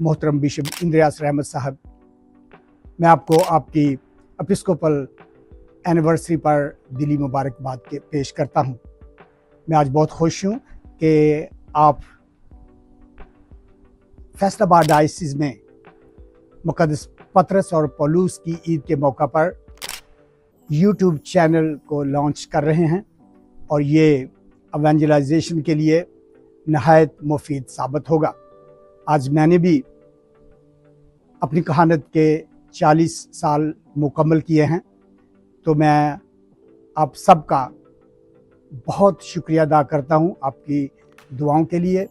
मोहतरम बिशप इंद्रियास रहमत साहब, मैं आपको आपकी एपिस्कोपल एनिवर्सरी पर दिली मुबारकबाद के पेश करता हूँ। मैं आज बहुत खुश हूँ कि आप फैसलाबाद डायसिस में मुक़द्दस पतरस और पौलुस की ईद के मौका पर यूट्यूब चैनल को लॉन्च कर रहे हैं और ये एवेंजलाइजेशन के लिए नहायत मुफीद साबित होगा। आज मैंने भी अपनी कहानत के 40 साल मुकम्मल किए हैं, तो मैं आप सबका बहुत शुक्रिया अदा करता हूँ आपकी दुआओं के लिए,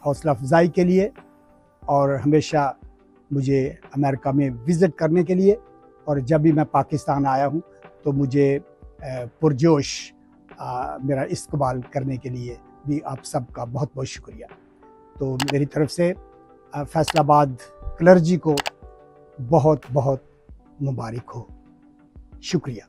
हौसला अफजाई के लिए और हमेशा मुझे अमेरिका में विज़िट करने के लिए। और जब भी मैं पाकिस्तान आया हूँ तो मुझे पुरजोश मेरा इस्तकबाल करने के लिए भी आप सबका बहुत बहुत शुक्रिया। तो मेरी तरफ से फैसलाबाद क्लर्जी को बहुत बहुत मुबारक हो। शुक्रिया।